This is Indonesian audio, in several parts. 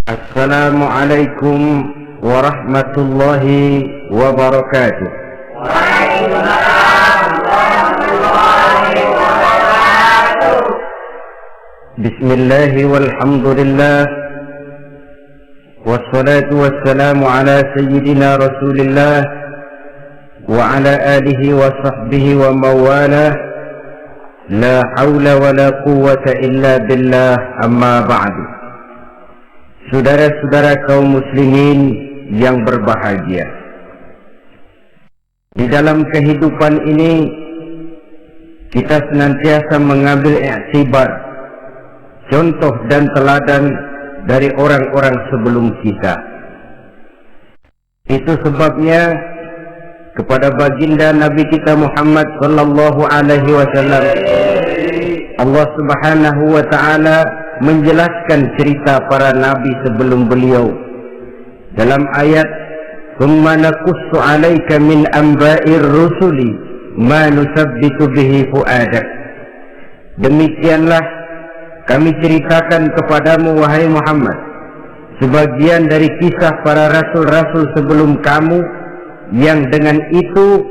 Assalamualaikum warahmatullahi wabarakatuh. Waalaikumsalam warahmatullahi wabarakatuh. Bismillah walhamdulillah wassalatu wassalamu ala sayyidina Rasulillah wa ala alihi wa sahbihi wa mawalah. La hawla wa la quwwata illa billah, amma ba'du. Saudara-saudara kaum muslimin yang berbahagia, di dalam kehidupan ini kita senantiasa mengambil iktibar, contoh dan teladan dari orang-orang sebelum kita. Itu sebabnya kepada baginda Nabi kita Muhammad sallallahu alaihi wasallam, Allah Subhanahu wa taala menjelaskan cerita para nabi sebelum beliau dalam ayat "Tsumma naqussu 'alaika min anba'ir rusuli ma nusabbitu bihi fu'adak." Demikianlah kami ceritakan kepadamu wahai Muhammad sebagian dari kisah para rasul-rasul sebelum kamu yang dengan itu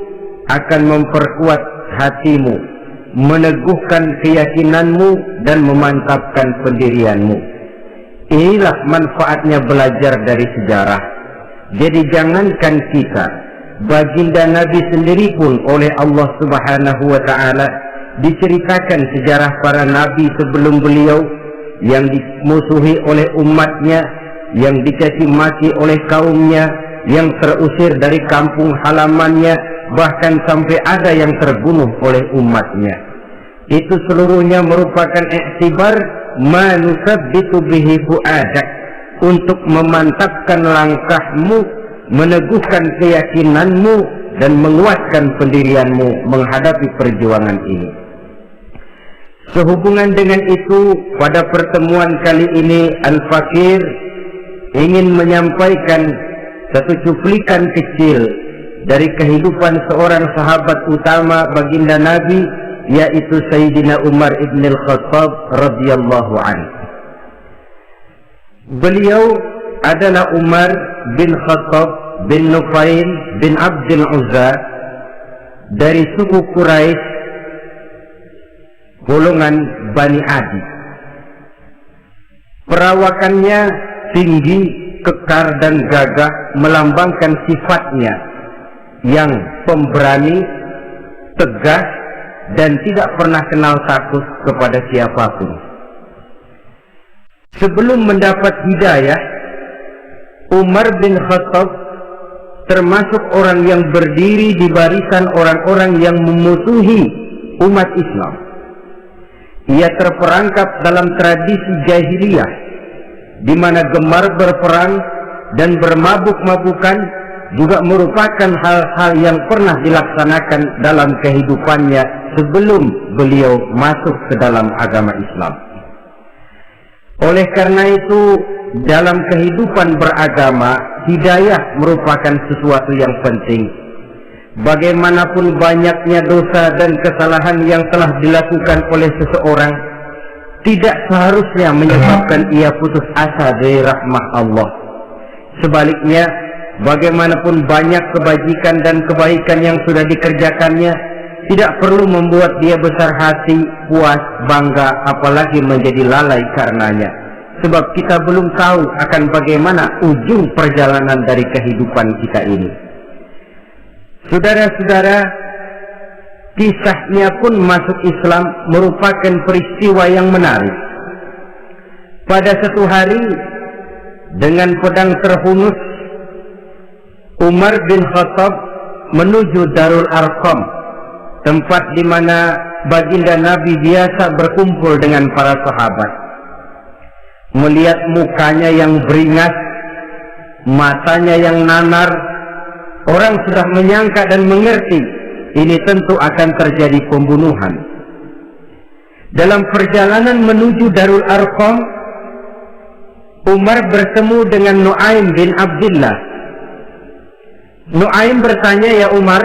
akan memperkuat hatimu, meneguhkan keyakinanmu dan memantapkan pendirianmu. Inilah manfaatnya belajar dari sejarah. Jadi jangankan kita, baginda Nabi sendiri pun oleh Allah Subhanahu wa taala diceritakan sejarah para nabi sebelum beliau yang dimusuhi oleh umatnya, yang dicaci maki oleh kaumnya, yang terusir dari kampung halamannya, bahkan sampai ada yang terbunuh oleh umatnya. Itu seluruhnya merupakan iktibar manusabbitu bihi fu'adak, untuk memantapkan langkahmu, meneguhkan keyakinanmu dan menguatkan pendirianmu menghadapi perjuangan ini. Sehubungan dengan itu, pada pertemuan kali ini Al-Fakir ingin menyampaikan satu cuplikan kecil dari kehidupan seorang sahabat utama baginda Nabi, yaitu Sayyidina Umar ibn al-Khattab radhiyallahu anhu. Beliau adalah Umar bin Khattab bin Nufail bin Abdul Uzza dari suku Quraisy golongan Bani Adi. Perawakannya tinggi, kekar dan gagah, melambangkan sifatnya yang pemberani, tegas, dan tidak pernah kenal takut kepada siapapun. Sebelum mendapat hidayah, Umar bin Khattab termasuk orang yang berdiri di barisan orang-orang yang memusuhi umat Islam. Ia terperangkap dalam tradisi jahiliyah, di mana gemar berperang dan bermabuk-mabukan juga merupakan hal-hal yang pernah dilaksanakan dalam kehidupannya sebelum beliau masuk ke dalam agama Islam. Oleh karena itu, dalam kehidupan beragama, hidayah merupakan sesuatu yang penting. Bagaimanapun banyaknya dosa dan kesalahan yang telah dilakukan oleh seseorang, tidak seharusnya menyebabkan ia putus asa dari rahmat Allah. Sebaliknya, bagaimanapun banyak kebajikan dan kebaikan yang sudah dikerjakannya, tidak perlu membuat dia besar hati, puas, bangga, apalagi menjadi lalai karenanya. Sebab kita belum tahu akan bagaimana ujung perjalanan dari kehidupan kita ini. Saudara-saudara, kisahnya pun masuk Islam merupakan peristiwa yang menarik. Pada satu hari, dengan pedang terhunus, Umar bin Khattab menuju Darul Arqam, tempat di mana baginda Nabi biasa berkumpul dengan para sahabat. Melihat mukanya yang beringas, matanya yang nanar, orang sudah menyangka dan mengerti ini tentu akan terjadi pembunuhan. Dalam perjalanan menuju Darul Arqam, Umar bertemu dengan Nu'aim bin Abdullah. Nu'aim bertanya, "Ya Umar,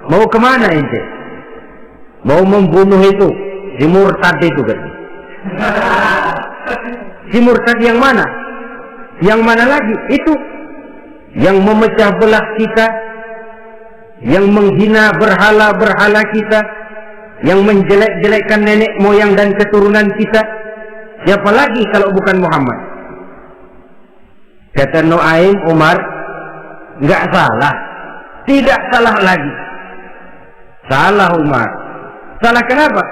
mau kemana ente?" "Mau membunuh itu, si murtad itu kan." "Si murtad yang mana?" Yang mana lagi? Itu yang memecah belah kita, yang menghina berhala-berhala kita, yang menjelek-jelekkan nenek moyang dan keturunan kita. Siapa lagi kalau bukan Muhammad? Kata Nuaim, Umar, nggak salah, tidak salah lagi. Salah Umar. Salah kenapa?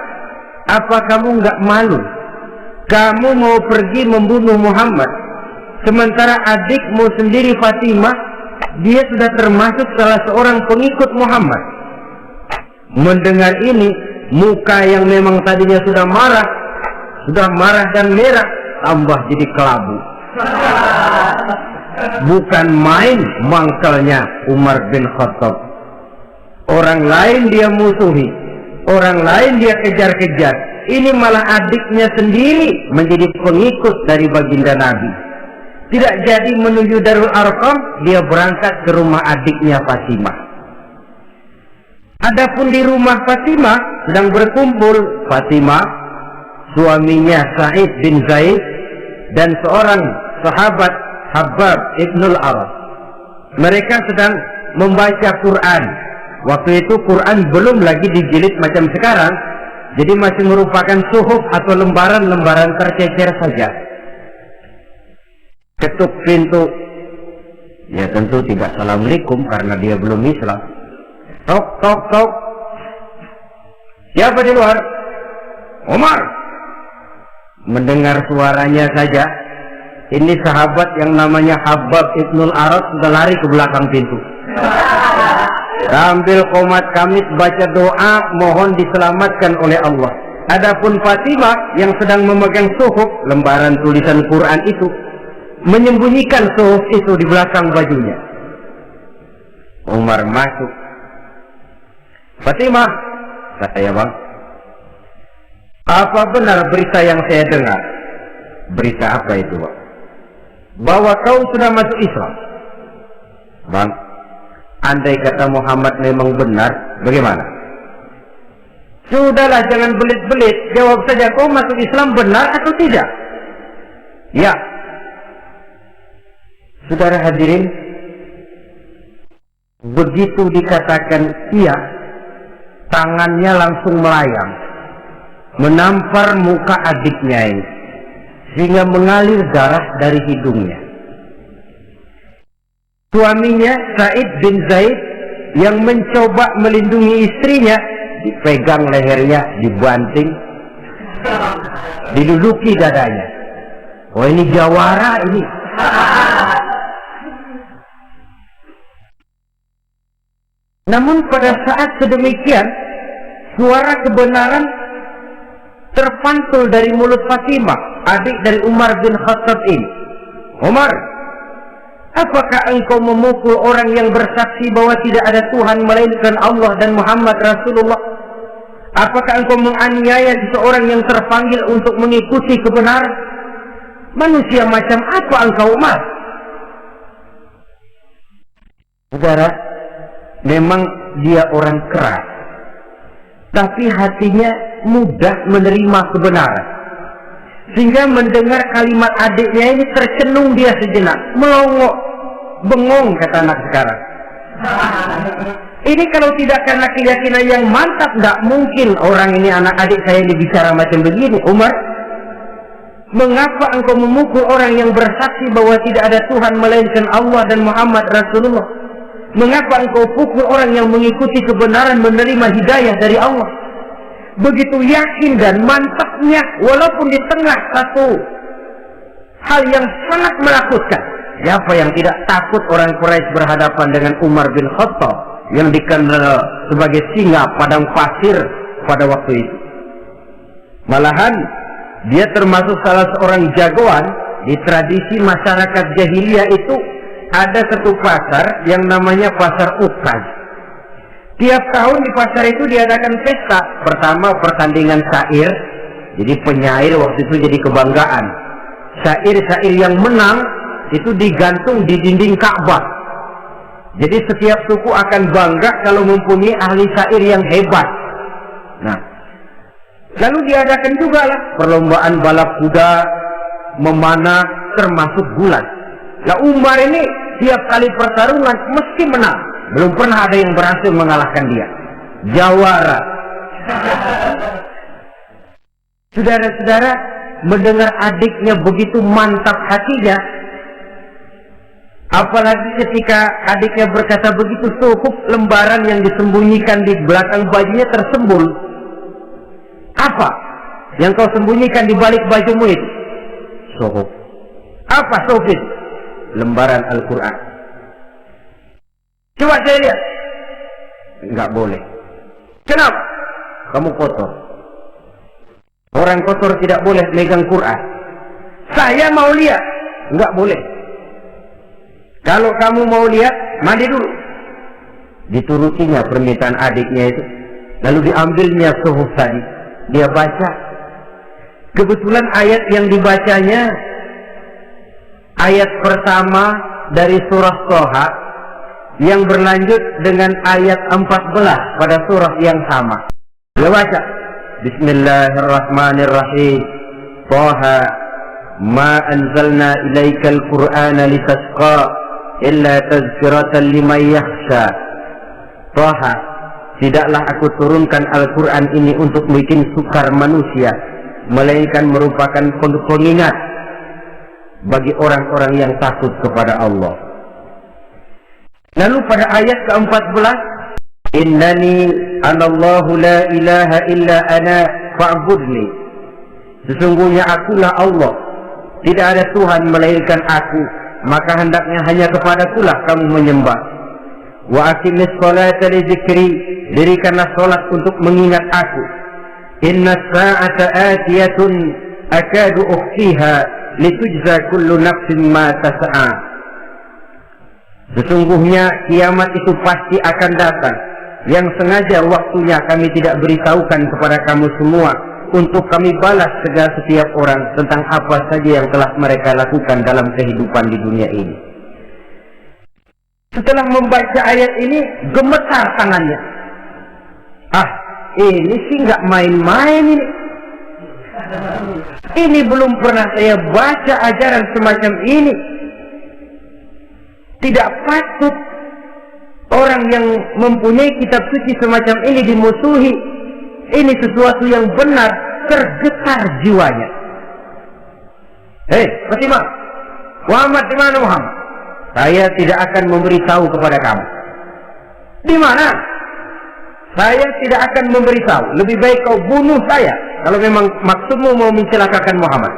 Apa kamu nggak malu? Kamu mau pergi membunuh Muhammad, sementara adikmu sendiri Fatimah, dia sudah termasuk salah seorang pengikut Muhammad. Mendengar ini, muka yang memang tadinya sudah marah dan merah, tambah jadi kelabu. Bukan main mangkalnya Umar bin Khattab. Orang lain dia musuhi, orang lain dia kejar-kejar. Ini malah adiknya sendiri menjadi pengikut dari baginda Nabi. Tidak jadi menuju Darul Arqam, dia berangkat ke rumah adiknya Fatimah. Adapun di rumah Fatimah sedang berkumpul Fatimah, suaminya Sa'id bin Zaid, dan seorang sahabat Habbab ibnul Aras. Mereka sedang membaca Quran. Waktu itu Quran belum lagi dijilid macam sekarang, jadi masih merupakan suhuf atau lembaran-lembaran tercecer saja. Ketuk pintu, ya tentu tidak assalamualaikum karena dia belum Islam. Tok tok tok. Siapa di luar? Umar. Mendengar suaranya saja, ini sahabat yang namanya Habbab ibnul Aras sudah lari ke belakang pintu. Sambil qomat kamit baca doa mohon diselamatkan oleh Allah. Adapun Fatimah yang sedang memegang suhuf, lembaran tulisan Quran itu, menyembunyikan suhuf itu di belakang bajunya. Umar masuk. Fatimah, kata ya bang, apa benar berita yang saya dengar? Berita apa itu bang? Bahwa kau sudah masuk Islam. Bang, andai kata Muhammad memang benar, bagaimana? Sudahlah, jangan belit-belit. Jawab saja, kau masuk Islam benar atau tidak? Ya. Saudara hadirin, begitu dikatakan iya, tangannya langsung melayang, menampar muka adiknya ini, sehingga mengalir darah dari hidungnya. Suaminya Sa'id bin Zaid yang mencoba melindungi istrinya, dipegang lehernya, dibanting, diduduki dadanya. Oh ini jawara ini. Namun pada saat sedemikian, suara kebenaran terpantul dari mulut Fatimah, adik dari Umar bin Khattab ini. Umar, apakah engkau memukul orang yang bersaksi bahwa tidak ada Tuhan melainkan Allah dan Muhammad Rasulullah? Apakah engkau menganiaya seseorang yang terpanggil untuk mengikuti kebenaran? Manusia macam apa engkau, Umar? Saudara, memang dia orang keras, tapi hatinya mudah menerima kebenaran. Sehingga mendengar kalimat adiknya ini tercenung dia sejenak, melongo, bengong kata anak sekarang. Ini kalau tidak karena keyakinan yang mantap, tidak mungkin orang ini anak adik saya ini bicara macam begini. Umar, mengapa engkau memukul orang yang bersaksi bahwa tidak ada Tuhan melainkan Allah dan Muhammad Rasulullah? Mengapa engkau pukul orang yang mengikuti kebenaran, menerima hidayah dari Allah? Begitu yakin dan mantapnya, walaupun di tengah satu hal yang sangat menakutkan. Siapa yang tidak takut orang Quraisy berhadapan dengan Umar bin Khattab yang dikenal sebagai singa padang pasir pada waktu itu? Malahan dia termasuk salah seorang jagoan di tradisi masyarakat jahiliyah itu. Ada satu pasar yang namanya pasar Ukaz. Tiap tahun di pasar itu diadakan pesta. Pertama pertandingan syair, jadi penyair waktu itu jadi kebanggaan. Syair-syair yang menang itu digantung di dinding Ka'bah. Jadi setiap suku akan bangga kalau mempunyai ahli syair yang hebat. Nah, lalu diadakan juga lah perlombaan balap kuda, memanah, termasuk gulat. Nah, Umar ini tiap kali pertarungan mesti menang. Belum pernah ada yang berhasil mengalahkan dia. Jawara. Saudara-saudara, mendengar adiknya begitu mantap hatinya, apalagi ketika adiknya berkata begitu, suhup lembaran yang disembunyikan di belakang bajunya tersembul. Apa yang kau sembunyikan di balik bajumu itu? Suhup. Apa suhup itu? Lembaran Al-Quran. Coba saya lihat. Enggak boleh. Kenapa? Kamu kotor. Orang kotor tidak boleh megang Quran. Saya mau lihat. Enggak boleh. Kalau kamu mau lihat, mandi dulu. Diturutinya permintaan adiknya itu. Lalu diambilnya suhuf tadi. Dia baca. Kebetulan ayat yang dibacanya ayat pertama dari surah Toha yang berlanjut dengan ayat 14 pada surah yang sama. Dia baca, Bismillahirrahmanirrahim. Toha, ma anzalna ilaikal Qur'ana litasqa illa tazkiratan liman yakhsha. Toha, tidaklah aku turunkan Al-Quran ini untuk bikin sukar manusia, melainkan merupakan pengingat bagi orang-orang yang takut kepada Allah. Lalu pada ayat ke-14, Innani anallahu la ilaha illa ana fa'budni. Sesungguhnya akulah Allah, tidak ada Tuhan melainkan aku, maka hendaknya hanya kepadakulah kamu menyembah. Wa aqimis sholata li dzikri, dirikanlah salat untuk mengingat aku. Inna sa'ata atiyatun akadu ukhfiha litujza kullu nafsin ma tas'a. Sesungguhnya kiamat itu pasti akan datang, yang sengaja waktunya kami tidak beritahukan kepada kamu semua, untuk kami balas segala setiap orang tentang apa saja yang telah mereka lakukan dalam kehidupan di dunia ini. Setelah membaca ayat ini, gemetar tangannya. Ah, ini sih nggak main-main ini. Ini belum pernah saya baca ajaran semacam ini. Tidak patut orang yang mempunyai kitab suci semacam ini dimusuhi. Ini sesuatu yang benar, tergetar jiwanya. Hei, Fatimah, Muhammad di mana Muhammad? Saya tidak akan memberitahu kepada kamu. Di mana? Saya tidak akan memberitahu. Lebih baik kau bunuh saya kalau memang maksudmu mau mencelakakan Muhammad.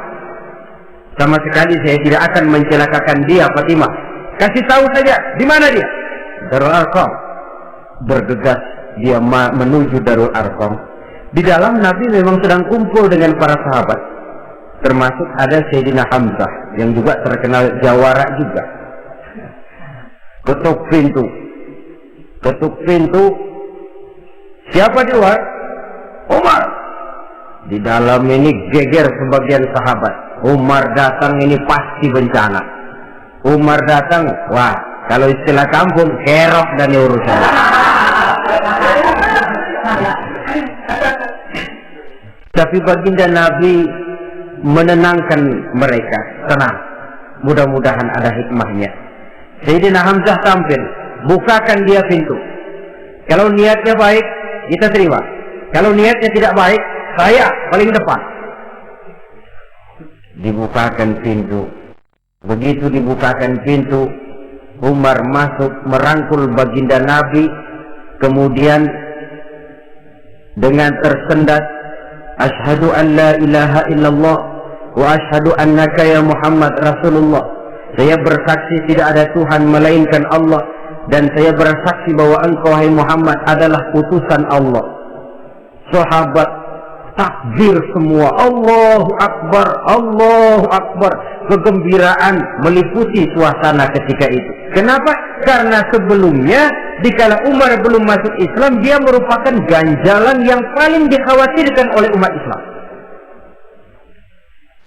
Sama sekali saya tidak akan mencelakakan dia, Fatimah. Kasih tahu saja, di mana dia? Darul Arqam. Bergegas dia menuju Darul Arqam. Di dalam Nabi memang sedang kumpul dengan para sahabat, termasuk ada Sayyidina Hamzah yang juga terkenal jawara juga. Ketuk pintu. Ketuk pintu. Siapa di luar? Umar. Di dalam ini geger sebagian sahabat. Umar datang ini pasti bencana. Umar datang, wah, kalau istilah kampung, kerok dan urusan. Tapi baginda Nabi menenangkan mereka. Tenang, mudah-mudahan ada hikmahnya. Sayyidina Hamzah tampil, bukakan dia pintu. Kalau niatnya baik, kita terima. Kalau niatnya tidak baik, saya paling depan. Dibukakan pintu. Begitu dibukakan pintu, Umar masuk merangkul baginda Nabi, kemudian dengan tersendat, Asyhadu an la ilaha illallah wa asyhadu annaka ya Muhammad Rasulullah. Saya bersaksi tidak ada Tuhan melainkan Allah, dan saya bersaksi bahwa engkau hai Muhammad adalah utusan Allah. Sahabat takbir semua, Allahu Akbar, Allahu Akbar. Kegembiraan meliputi suasana ketika itu. Kenapa? Karena sebelumnya dikala Umar belum masuk Islam, dia merupakan ganjalan yang paling dikhawatirkan oleh umat Islam.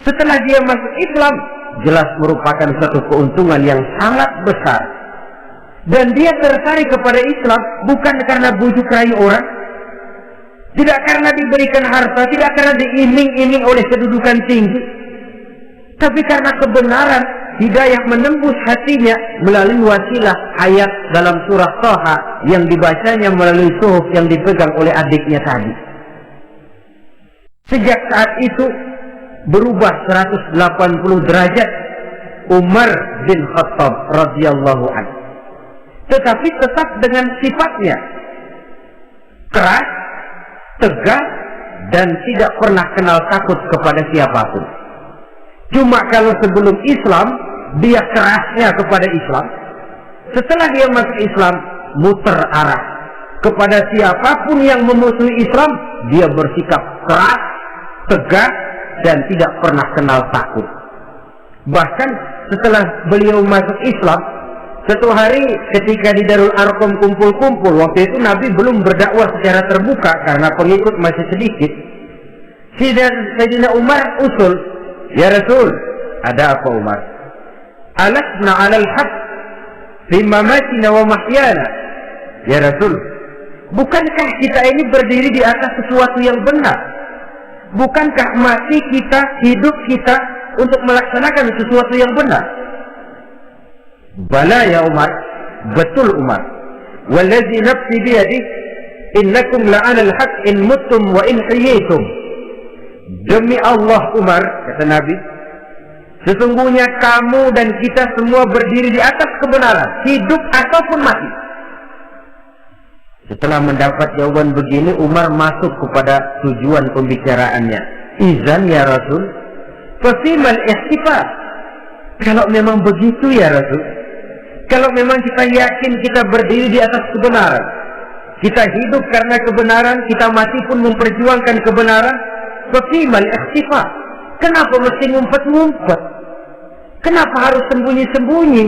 Setelah dia masuk Islam, jelas merupakan satu keuntungan yang sangat besar. Dan dia tertarik kepada Islam bukan karena bujuk rayu orang, tidak karena diberikan harta, tidak karena diiming-iming oleh kedudukan tinggi, tapi karena kebenaran hidayah menembus hatinya melalui wasilah ayat dalam surah Thaha yang dibacanya melalui suhuf yang dipegang oleh adiknya tadi. Sejak saat itu berubah 180 derajat Umar bin Khattab radhiyallahu anhu. Tetapi tetap dengan sifatnya keras, tegas, dan tidak pernah kenal takut kepada siapapun. Cuma kalau sebelum Islam dia kerasnya kepada Islam, setelah dia masuk Islam muter arah kepada siapapun yang memusuhi Islam, dia bersikap keras, tegas, dan tidak pernah kenal takut. Bahkan setelah beliau masuk Islam, satu hari ketika di Darul Arqam kumpul-kumpul, waktu itu Nabi belum berdakwah secara terbuka karena pengikut masih sedikit. Sayyidina Umar usul, "Ya Rasul, ada apa Umar? Alasna 'alal haq fi mamatina wa mahyana." Ya Rasul, bukankah kita ini berdiri di atas sesuatu yang benar? Bukankah mati kita, hidup kita untuk melaksanakan sesuatu yang benar? Bala ya Umar, betul Umar. Wallazi nafsi biyadi, innakum la'alal haq in muttum wa in hiyitum. Demi Allah Umar, kata Nabi, sesungguhnya kamu dan kita semua berdiri di atas kebenaran, hidup ataupun mati. Setelah mendapat jawaban begini, Umar masuk kepada tujuan pembicaraannya. Izan ya Rasul, fasimal ihtifal. Kalau memang begitu ya Rasul, kalau memang kita yakin kita berdiri di atas kebenaran, kita hidup karena kebenaran, kita mati pun memperjuangkan kebenaran, fasimal ihtifal. Kenapa mesti ngumpet-ngumpet? Kenapa harus sembunyi-sembunyi?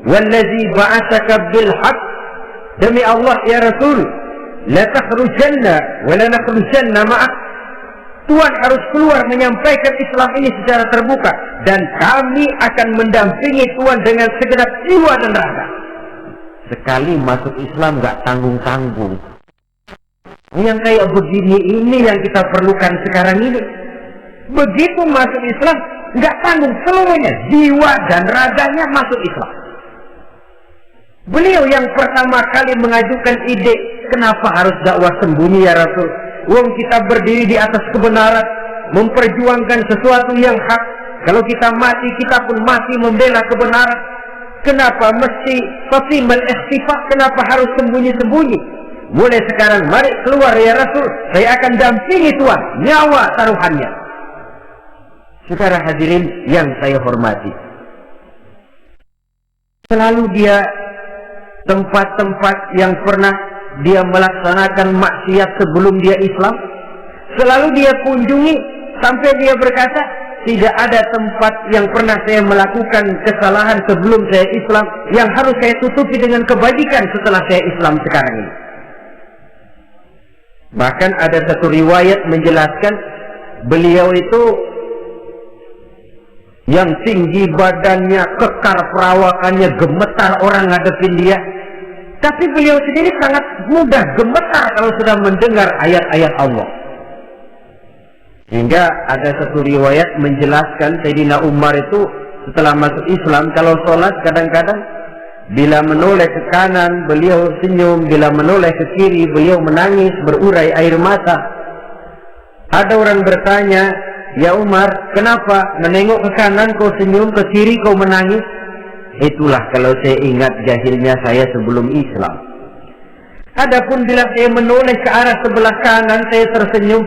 Wallazi ba'atsaka bil haqq, demi Allah ya Rasul, la takhrujanna wa la nakhrujanna ma'ak. Tuhan harus keluar menyampaikan Islam ini secara terbuka, dan kami akan mendampingi Tuhan dengan segenap jiwa dan raga. Sekali masuk Islam gak tanggung-tanggung. Yang kayak begini ini yang kita perlukan sekarang ini. Begitu masuk Islam gak tanggung seluruhnya, jiwa dan raganya masuk Islam. Beliau yang pertama kali mengajukan ide, kenapa harus dakwah sembunyi ya Rasul? Wong kita berdiri di atas kebenaran, memperjuangkan sesuatu yang hak. Kalau kita mati, kita pun mati membela kebenaran. Kenapa mesti fasimal ikhtifaq? Kenapa harus sembunyi-sembunyi? Mulai sekarang mari keluar ya Rasul, saya akan dampingi Tuhan, nyawa taruhannya. Saudara hadirin yang saya hormati, selalu dia tempat-tempat yang pernah dia melaksanakan maksiat sebelum dia Islam, selalu dia kunjungi sampai dia berkata, tidak ada tempat yang pernah saya melakukan kesalahan sebelum saya Islam yang harus saya tutupi dengan kebajikan setelah saya Islam sekarang ini. Bahkan ada satu riwayat menjelaskan beliau itu yang tinggi badannya, kekar perawakannya, gemetar orang ngadepin dia. Tapi beliau sendiri sangat mudah gemetar kalau sudah mendengar ayat-ayat Allah. Hingga ada satu riwayat menjelaskan Sayyidina Umar itu setelah masuk Islam, kalau sholat kadang-kadang bila menoleh ke kanan beliau senyum, bila menoleh ke kiri beliau menangis berurai air mata. Ada orang bertanya, ya Umar, kenapa menengok ke kanan kau senyum, ke kiri kau menangis? Itulah kalau saya ingat jahilnya saya sebelum Islam. Adapun bila saya menoleh ke arah sebelah kanan saya tersenyum,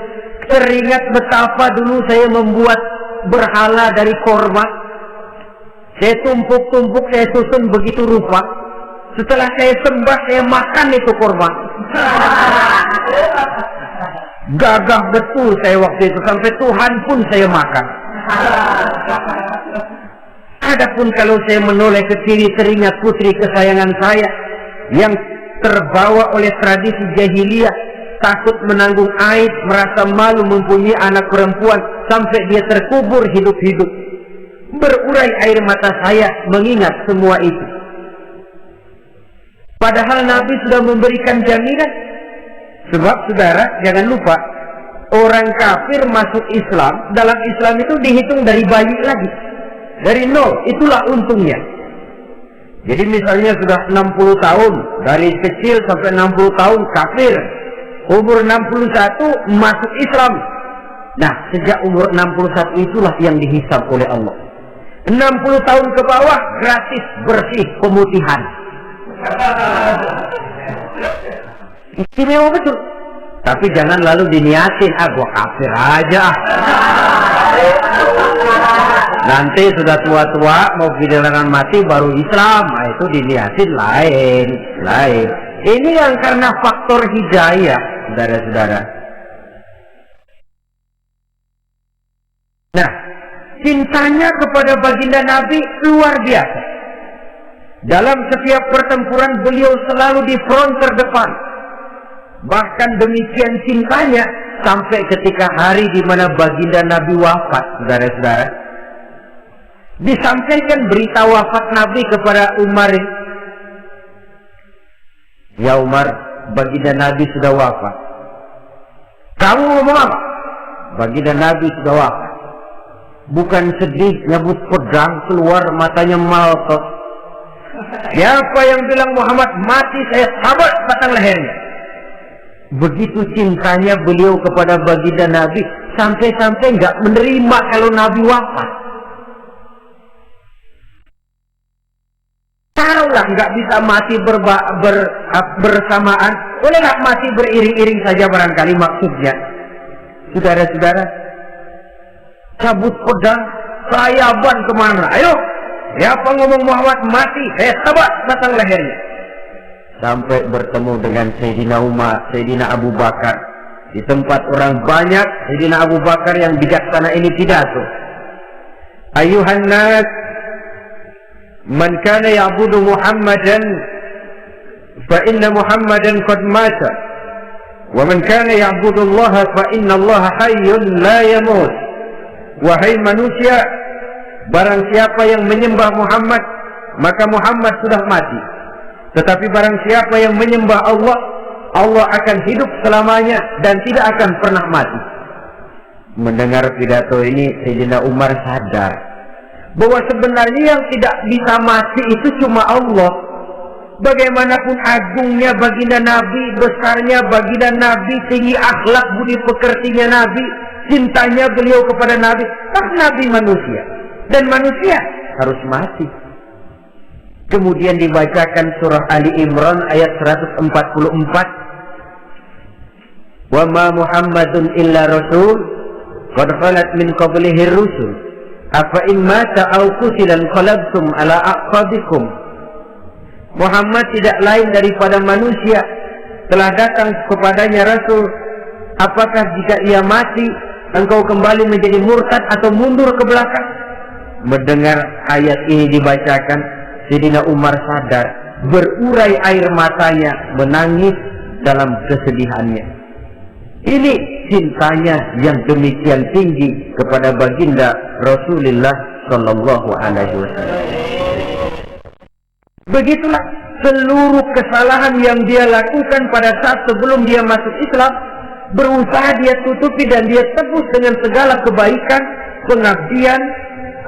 teringat betapa dulu saya membuat berhala dari korma. Saya tumpuk-tumpuk, saya susun begitu rupa. Setelah saya sembah, saya makan itu korma. Gagah betul saya waktu itu, sampai Tuhan pun saya makan. Adapun kalau saya menoleh ke kiri, teringat putri kesayangan saya yang terbawa oleh tradisi jahiliyah, takut menanggung aib, merasa malu mempunyai anak perempuan, sampai dia terkubur hidup-hidup. Berurai air mata saya mengingat semua itu. Padahal Nabi sudah memberikan jaminan. Sebab saudara jangan lupa, orang kafir masuk Islam, dalam Islam itu dihitung dari bayi lagi. dari nol, itulah untungnya. Jadi misalnya sudah 60 tahun, dari kecil sampai 60 tahun kafir, umur 61 masuk Islam. Nah, sejak umur 61 itulah yang dihisab oleh Allah. 60 tahun ke bawah gratis, bersih, pemutihan. Istimewa betul. Tapi jangan lalu diniatin, gua kafir aja. Nanti sudah tua-tua mau giliran mati baru Islam. Nah, itu diniatin lain. Ini yang karena faktor hidayah, saudara-saudara. Nah, cintanya kepada baginda Nabi luar biasa. Dalam setiap pertempuran beliau selalu di front terdepan. Bahkan demikian cintanya sampai ketika hari di mana baginda Nabi wafat, saudara-saudara. Disampaikan berita wafat Nabi kepada Umar. Ya Umar, baginda Nabi sudah wafat. Kamu ngomong apa? Baginda Nabi sudah wafat. Bukan sedih, nyabut pedang, keluar matanya malotot. Siapa yang bilang Muhammad mati, saya sabut batang lehernya. Begitu cintanya beliau kepada baginda Nabi, sampai-sampai nggak menerima kalau Nabi wafat. Taruhlah nggak bisa mati bersamaan, boleh nggak mati beriring-iring saja barangkali maksudnya. Saudara-saudara, cabut pedang, sayaban kemana? Ayo, siapa ngomong Muhammad mati, saya sabak batang lehernya. Sampai bertemu dengan Sayyidina Umar, Sayyidina Abu Bakar. Di tempat orang banyak, Sayyidina Abu Bakar yang bijaksana ini pidato. Ayuhan nas, man kana ya'budu Muhammadan, fa inna Muhammadan qad mata. Wa man kana ya'budu Allah, fa inna Allah hayyun la yamut. Wahai manusia, barang siapa yang menyembah Muhammad, maka Muhammad sudah mati. Tetapi barang siapa yang menyembah Allah, Allah akan hidup selamanya dan tidak akan pernah mati. Mendengar pidato ini, Sayyidina Umar sadar bahwa sebenarnya yang tidak bisa mati itu cuma Allah. Bagaimanapun agungnya baginda Nabi, besarnya baginda Nabi, tinggi akhlak budi pekertinya Nabi, cintanya beliau kepada Nabi, tapi Nabi manusia dan manusia harus mati. Kemudian dibacakan surah Ali Imran ayat 144. Wa ma Muhammadun illa rasul qad khalat min qablihi rusul afa in mata aw qutila qalabtum ala aqabikum. Muhammad tidak lain daripada manusia, telah datang kepadanya rasul. Apakah jika ia mati engkau kembali menjadi murtad atau mundur ke belakang? Mendengar ayat ini dibacakan, Sayyidina Umar sadar, berurai air matanya, menangis dalam kesedihannya. Ini cintanya yang demikian tinggi kepada baginda Rasulullah Sallallahu Alaihi Wasallam. Begitulah seluruh kesalahan yang dia lakukan pada saat sebelum dia masuk Islam, berusaha dia tutupi dan dia tebus dengan segala kebaikan, pengabdian,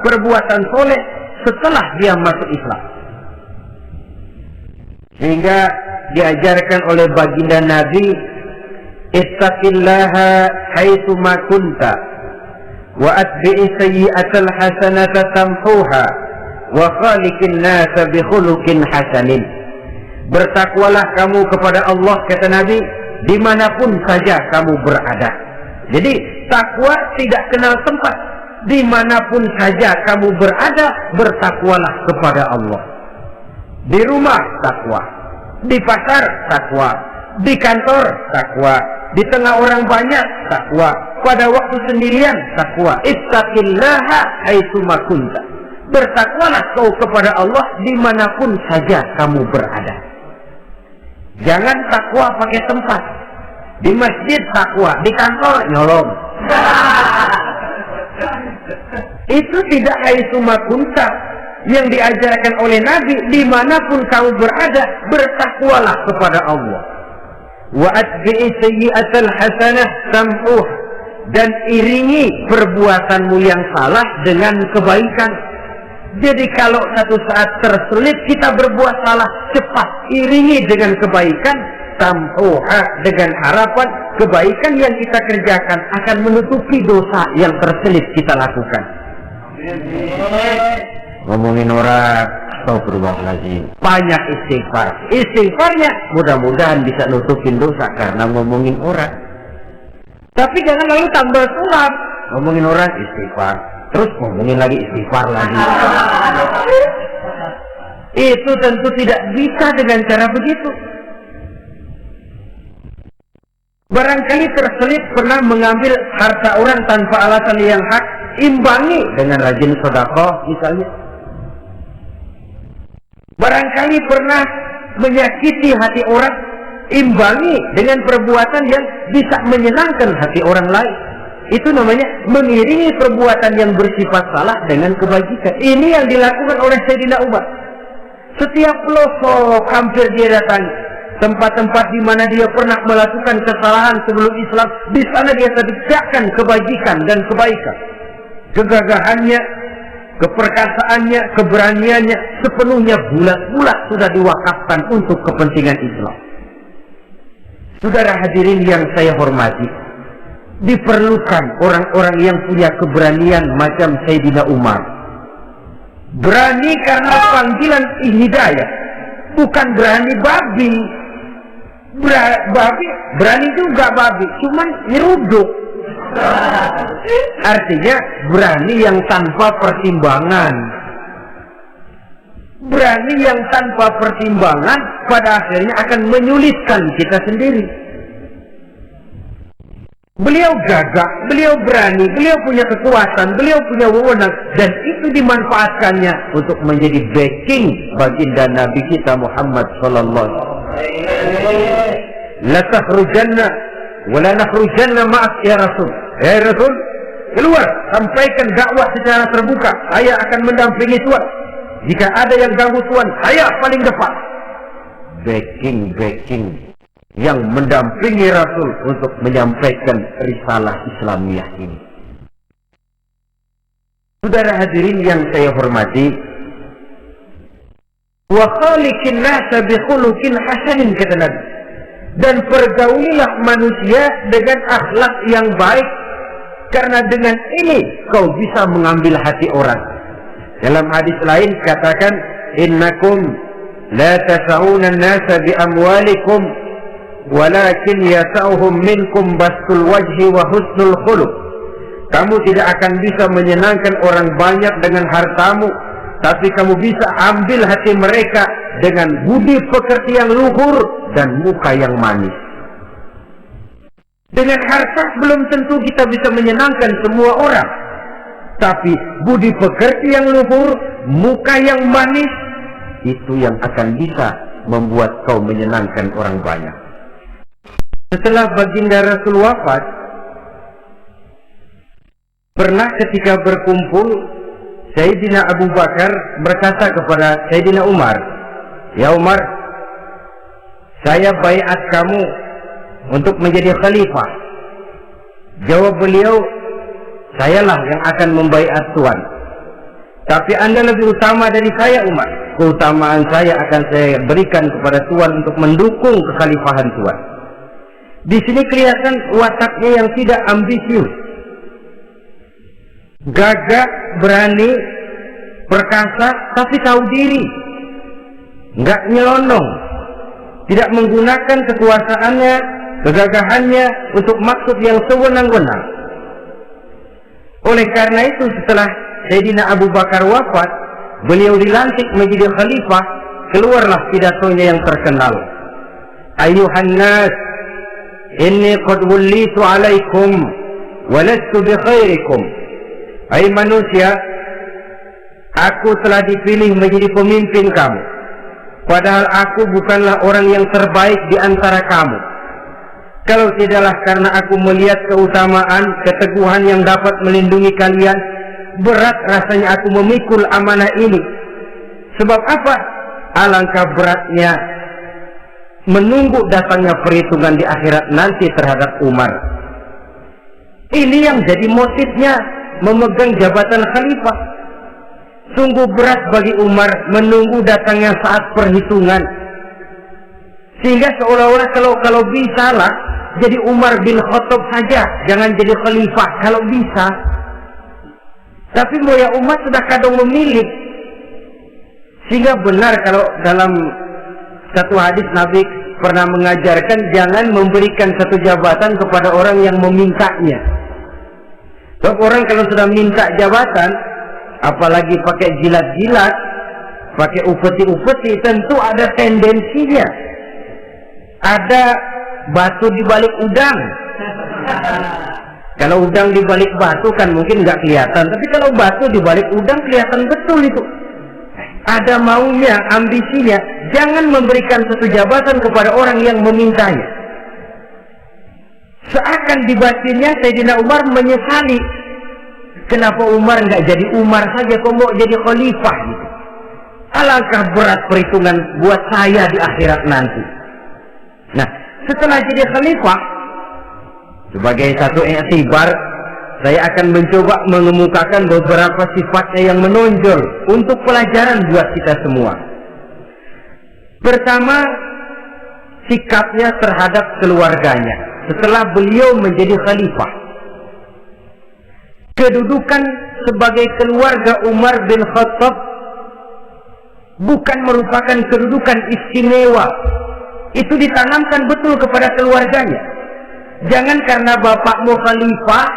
perbuatan soleh setelah dia masuk Islam. Sehingga diajarkan oleh baginda Nabi, ittaqillaha haitsu ma kunta wa atbi'i sayyi'atal hasanata tamhuha wa khaliqin nasa bi khuluqin hasanin. Bertakwalah kamu kepada Allah, kata Nabi, dimanapun saja kamu berada. Jadi takwa tidak kenal tempat. Dimanapun saja kamu berada, bertakwalah kepada Allah. Di rumah takwa, di pasar takwa, di kantor takwa, di tengah orang banyak takwa, pada waktu sendirian takwa. Ittaqillaha haitsu ma kunta. Bertakwalah kau kepada Allah dimanapun saja kamu berada. Jangan takwa pakai tempat. Di masjid takwa, di kantor nyolong. Itu tidak haitsu ma kunta yang diajarkan oleh Nabi. Dimanapun kamu berada, bertakwalah kepada Allah. Wa atbi'i sayyi'atal hasanah tamhuh, dan iringi perbuatanmu yang salah dengan kebaikan. Jadi kalau satu saat terselip kita berbuat salah, cepat iringi dengan kebaikan, tamhuha dengan harapan kebaikan yang kita kerjakan akan menutupi dosa yang terselip kita lakukan. Ngomongin orang, astagfirullahaladzim, banyak istighfar. Istighfarnya mudah-mudahan bisa nutupin dosa karena ngomongin orang. Tapi jangan lalu tambah sulap, ngomongin orang istighfar, terus ngomongin lagi istighfar lagi. Itu tentu tidak bisa dengan cara begitu. Barangkali terselip pernah mengambil harta orang tanpa alasan yang hak, imbangi dengan rajin sedekah misalnya. Barangkali pernah menyakiti hati orang, imbangi dengan perbuatan yang bisa menyenangkan hati orang lain. Itu namanya mengiringi perbuatan yang bersifat salah dengan kebajikan. Ini yang dilakukan oleh Sayyidina Umar. Setiap pelosok hampir dia datangi. Tempat-tempat di mana dia pernah melakukan kesalahan sebelum Islam, di sana dia tegakkan kebajikan dan kebaikan. Kegagahannya, keperkasaannya, keberaniannya sepenuhnya bulat-bulat sudah diwakafkan untuk kepentingan Islam. Saudara hadirin yang saya hormati, diperlukan orang-orang yang punya keberanian macam Sayyidina Umar. Berani karena panggilan hidayah, bukan berani babi. Berani juga babi, cuman nyeruduk. Artinya berani yang tanpa pertimbangan. Berani yang tanpa pertimbangan pada akhirnya akan menyulitkan kita sendiri. Beliau gagah, beliau berani, beliau punya kekuatan, beliau punya wewenang, dan itu dimanfaatkannya untuk menjadi backing baginda Nabi kita Muhammad sallallahu alaihi wasallam. La takhrujanna wa la nakhrujanna ma'ak ya Rasul. Ya Rasul, keluar, sampaikan dakwah secara terbuka. Saya akan mendampingi Tuhan. Jika ada yang ganggu Tuhan, saya paling depan. Backing yang mendampingi Rasul untuk menyampaikan risalah Islamiyah ini. Saudara hadirin yang saya hormati, wa khaliqin nasa bi khuluqin hasanin, kata Nabi, dan pergaulilah manusia dengan akhlak yang baik, karena dengan ini kau bisa mengambil hati orang. Dalam hadis lain katakan, innakum la tas'una an-nasa bi amwalikum walakin yas'uhum minkum bastul wajhi wa husnul khuluq. Kamu tidak akan bisa menyenangkan orang banyak dengan hartamu, tapi kamu bisa ambil hati mereka dengan budi pekerti yang luhur dan muka yang manis. Dengan harta belum tentu kita bisa menyenangkan semua orang, tapi budi pekerti yang luhur, muka yang manis, itu yang akan bisa membuat kau menyenangkan orang banyak. Setelah baginda Rasul wafat, pernah ketika berkumpul, Sayyidina Abu Bakar berkata kepada Sayyidina Umar, ya Umar, saya baiat kamu untuk menjadi khalifah. Jawab beliau, sayalah yang akan membaiat Tuhan. Tapi Anda lebih utama dari saya Umar. Keutamaan saya akan saya berikan kepada Tuhan untuk mendukung kekhalifahan Tuhan. Di sini kelihatan wataknya yang tidak ambisius. Gagah, berani, perkasa, tapi tahu diri. Enggak nyelonong. Tidak menggunakan kekuasaannya, kegagahannya untuk maksud yang sewenang-wenang. Oleh karena itu setelah Sayyidina Abu Bakar wafat, beliau dilantik menjadi khalifah, keluarlah pidatonya yang terkenal. Ayuhan nas, inni qad wullitu alaikum wa lastu bi khairikum. Hai manusia, aku telah dipilih menjadi pemimpin kamu, padahal aku bukanlah orang yang terbaik di antara kamu. Kalau tidaklah karena aku melihat keutamaan, keteguhan yang dapat melindungi kalian, berat rasanya aku memikul amanah ini. Sebab apa? Alangkah beratnya menunggu datangnya perhitungan di akhirat nanti terhadap Umar. Ini yang jadi motifnya memegang jabatan khalifah. Sungguh berat bagi Umar menunggu datangnya saat perhitungan. Sehingga seolah-olah kalau bisa lah jadi Umar bin Khattab saja, jangan jadi khalifah kalau bisa. Tapi moya umat sudah kadang memilih. Sehingga benar kalau dalam satu hadis Nabi pernah mengajarkan jangan memberikan satu jabatan kepada orang yang memintanya. Sebab orang kalau sudah minta jabatan, apalagi pakai jilat-jilat, pakai upeti-upeti, tentu ada tendensinya. Ada batu di balik udang. Kalau udang di balik batu kan mungkin nggak kelihatan, tapi kalau batu di balik udang kelihatan betul itu. Ada maunya, ambisinya. Jangan memberikan satu jabatan kepada orang yang memintanya. Seakan dibatinnya Sayyidina Umar menyesali. Kenapa Umar nggak jadi Umar saja, kok mau jadi khalifah gitu. Alangkah berat perhitungan buat saya di akhirat nanti. Nah, setelah jadi khalifah, sebagai satu i'tibar, saya akan mencoba mengemukakan beberapa sifatnya yang menonjol untuk pelajaran buat kita semua. Pertama, sikapnya terhadap keluarganya setelah beliau menjadi khalifah. Kedudukan sebagai keluarga Umar bin Khattab bukan merupakan kedudukan istimewa. Itu ditanamkan betul kepada keluarganya. Jangan karena bapakmu khalifah,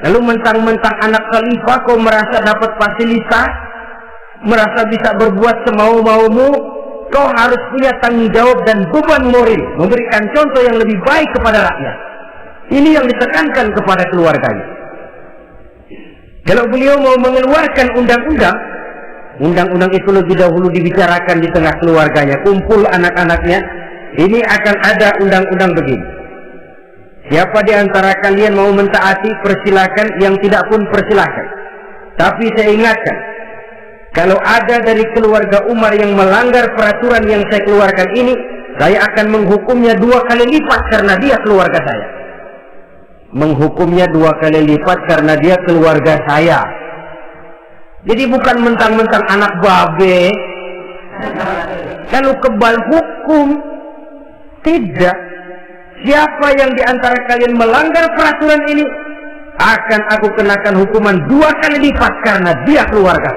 lalu mentang-mentang anak khalifah kau merasa dapat fasilitas, merasa bisa berbuat semau-maumu, kau harus punya tanggung jawab dan beban moral, memberikan contoh yang lebih baik kepada rakyat. Ini yang ditekankan kepada keluarganya. Kalau beliau mau mengeluarkan undang-undang itu lebih dahulu dibicarakan di tengah keluarganya, kumpul anak-anaknya, ini akan ada undang-undang begini. Siapa di antara kalian mau mentaati, persilakan, yang tidak pun persilakan. Tapi saya ingatkan, kalau ada dari keluarga Umar yang melanggar peraturan yang saya keluarkan ini, saya akan menghukumnya 2 kali lipat karena dia keluarga saya. Menghukumnya 2 kali lipat karena dia keluarga saya. Jadi bukan mentang-mentang anak babe, kalau kebal hukum. Tidak. Siapa yang diantara kalian melanggar peraturan ini, akan aku kenakan hukuman 2 kali lipat karena dia keluarga.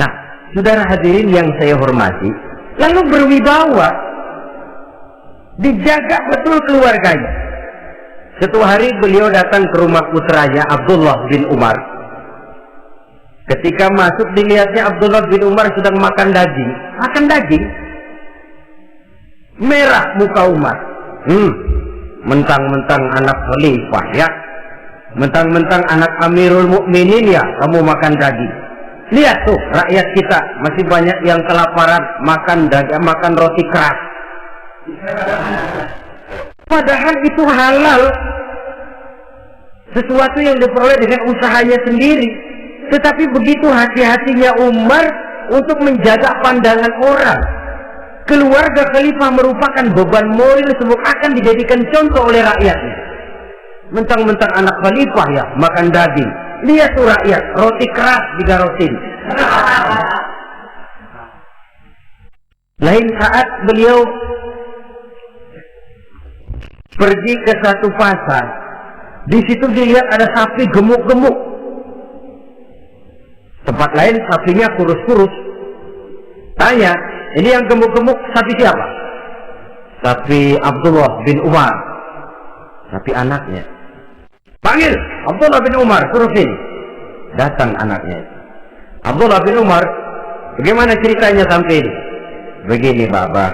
Nah, saudara hadirin yang saya hormati, lalu berwibawa, dijaga betul keluarganya. Suatu hari beliau datang ke rumah putranya Abdullah bin Umar. Ketika masuk dilihatnya Abdullah bin Umar sedang makan daging. Makan daging. Merah muka Umar. Mentang-mentang anak khalifah ya. Mentang-mentang anak Amirul Mukminin ya, kamu makan daging. Lihat tuh rakyat kita masih banyak yang kelaparan, makan daging, makan roti keras. Padahal itu halal, sesuatu yang diperoleh dengan usahanya sendiri. Tetapi begitu hati-hatinya Umar untuk menjaga pandangan orang. Keluarga khalifah merupakan beban moral sebab akan dijadikan contoh oleh rakyatnya. Mentang-mentang anak khalifah ya makan daging. Lihat tuh rakyat, roti keras digarotin. Lain saat beliau pergi ke satu pasar. Di situ dilihat ada sapi gemuk-gemuk. Tempat lain sapinya kurus-kurus. Tanya, ini yang gemuk-gemuk sapi siapa? Sapi Abdullah bin Umar. Sapi anaknya. Panggil Abdullah bin Umar, suruh sini. Datang anaknya. Abdullah bin Umar, bagaimana ceritanya sampai ini? Begini Bapak.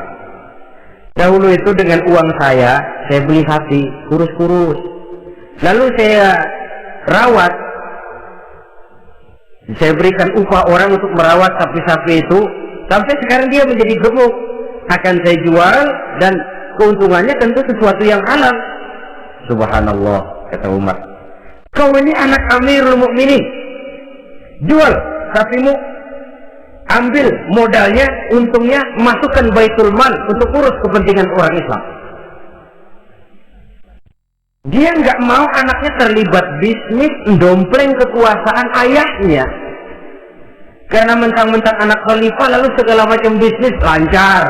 Dahulu itu dengan uang saya beli sapi kurus-kurus. Lalu saya rawat. Saya berikan upah orang untuk merawat sapi-sapi itu. Sampai sekarang dia menjadi gemuk. Akan saya jual dan keuntungannya tentu sesuatu yang halal. Subhanallah, kata Umar. Kau ini anak Amirul Mukminin. Jual sapimu. Ambil modalnya, untungnya, masukkan baitul mal untuk urus kepentingan orang Islam. Dia nggak mau anaknya terlibat bisnis, dompleng kekuasaan ayahnya. Karena mentang-mentang anak khalifah lalu segala macam bisnis lancar.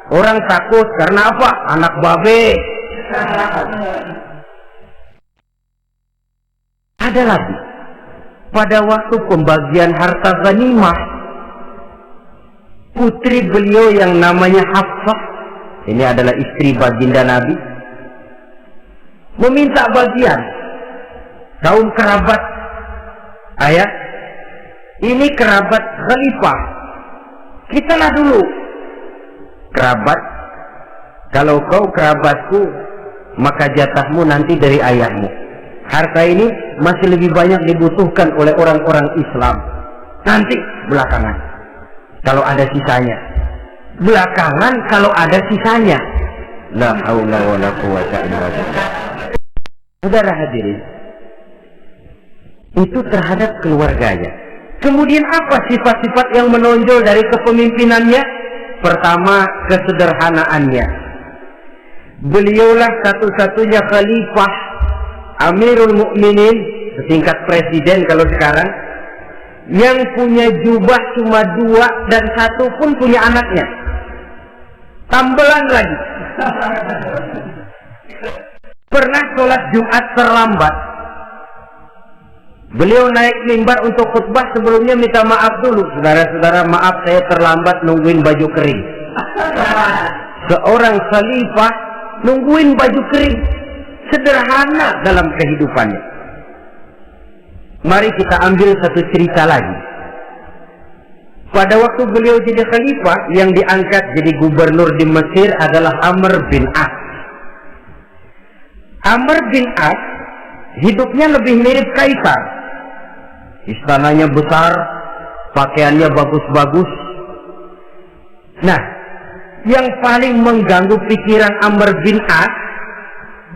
Orang takut karena apa? Anak babe. Ada lagi. Pada waktu pembagian harta ghanimah, putri beliau yang namanya Hafsah, ini adalah istri baginda Nabi, meminta bagian. Kaum kerabat ayah, ini kerabat khalifah, kitalah dulu kerabat. Kalau kau kerabatku, maka jatahmu nanti dari ayahmu. Harta ini masih lebih banyak dibutuhkan oleh orang-orang Islam. Nanti belakangan, kalau ada sisanya. Belakangan kalau ada sisanya. La haula wala quwwata illa billah. Saudara hadirin, itu terhadap keluarganya. Kemudian apa sifat-sifat yang menonjol dari kepemimpinannya? Pertama, kesederhanaannya. Beliaulah satu-satunya khalifah, Amirul Mukminin, setingkat presiden kalau sekarang, yang punya jubah cuma 2 dan 1 pun punya anaknya. Tambelan lagi. Pernah sholat Jumat terlambat. Beliau naik mimbar untuk khutbah, sebelumnya minta maaf dulu. Saudara-saudara, maaf saya terlambat nungguin baju kering. Seorang khalifah nungguin baju kering. Sederhana dalam kehidupannya. Mari kita ambil satu cerita lagi. Pada waktu beliau jadi khalifah, yang diangkat jadi gubernur di Mesir adalah Amr bin As. Amr bin As hidupnya lebih mirip kaisar. Istananya besar, pakaiannya bagus-bagus. Nah, yang paling mengganggu pikiran Amr bin As,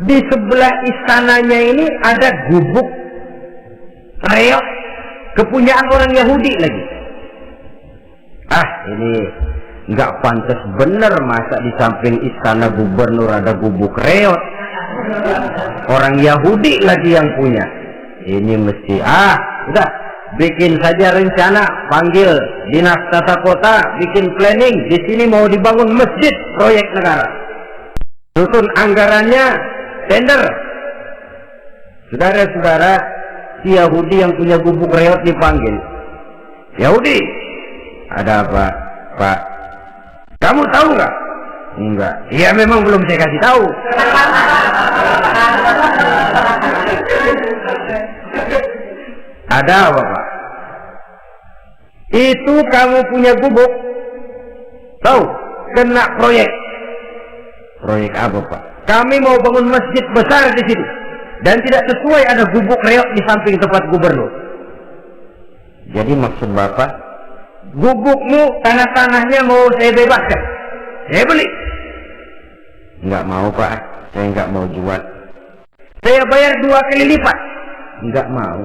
di sebelah istananya ini ada gubuk reok kepunyaan orang Yahudi lagi. Ini nggak pantas bener, masa di samping istana gubernur ada gubuk reok. Orang Yahudi lagi yang punya. Ini mesti udah bikin saja rencana, panggil dinas tata kota, bikin planning. Di sini mau dibangun masjid proyek negara. Susun anggarannya, tender. Saudara-saudara, si Yahudi yang punya gubuk reot dipanggil. Yahudi, ada apa, Pak? Kamu tahu nggak? Enggak. Iya, memang belum saya kasih tahu. Ada apa, Pak? Itu kamu punya gubuk, tahu? Kena proyek. Proyek apa, Pak? Kami mau bangun masjid besar di sini, dan tidak sesuai ada gubuk reok di samping tempat gubernur. Jadi maksud Bapak, gubukmu, tanah-tanahnya mau saya bebaskan, saya beli. Enggak mau, Pak, saya enggak mau jual. Saya bayar 2 kali lipat. Enggak mau.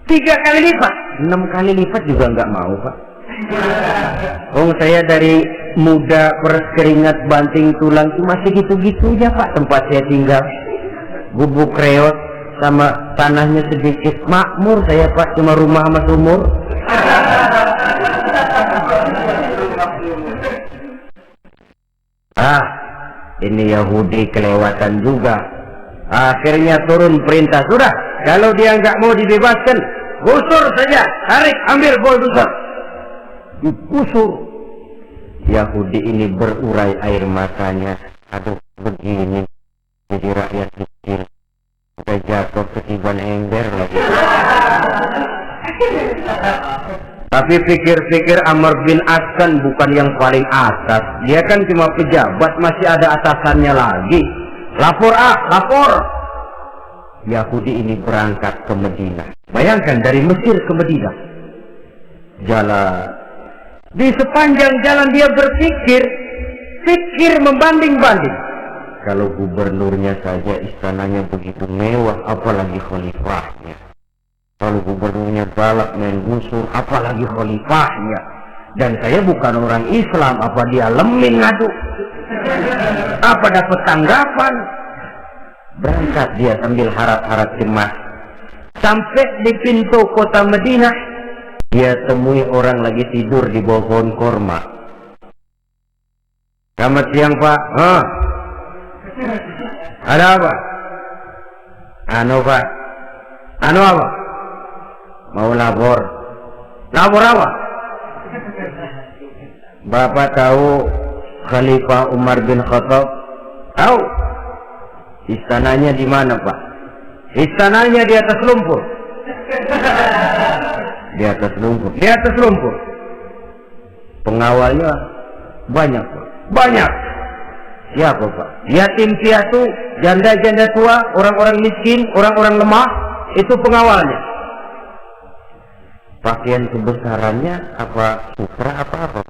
3 kali lipat, 6 kali lipat juga enggak mau, Pak. Saya dari muda berkeringat banting tulang masih gitu-gitunya, Pak, tempat saya tinggal. Gubuk reot sama tanahnya sedikit, makmur saya, Pak, cuma rumah sama sumur. Ini Yahudi kelewatan juga. Akhirnya turun perintah, sudah, kalau dia nggak mau dibebaskan, gusur saja, tarik, ambil bulldozer. Digusur. Yahudi ini berurai air matanya. Aduh, begini jadi rakyat kecil, udah jatuh ketiban ember lagi. Tapi pikir-pikir Amr bin As kan bukan yang paling atas. Dia kan cuma pejabat, masih ada atasannya lagi. Lapor, lapor. Yahudi ini berangkat ke Madinah. Bayangkan dari Mesir ke Madinah. Jalan. Di sepanjang jalan dia berpikir, membanding-banding. Kalau gubernurnya saja istananya begitu mewah, apalagi khalifahnya. Kalau gubernurnya galak main gusur, apalagi khalifahnya. Dan saya bukan orang Islam, apa dia lemin ngadu? Apa dapat tanggapan? Berangkat dia sambil harap-harap cemas. Sampai di pintu kota Madinah, dia temui orang lagi tidur di bawah pohon korma. Selamat siang Pak. Ada apa? Pak. Apa? Mau lapor. Lapor apa? Bapak tahu Khalifah Umar bin Khattab? Tahu. Istananya di mana Pak? Istananya di atas lumpur. Di atas lumpur. Di atas lumpur. Pengawalnya banyak Pak. Banyak. Siapa Pak? Yatim piatu, janda-janda tua, orang-orang miskin, orang-orang lemah, itu pengawalnya. Pakaian kebesarannya apa sutra apa?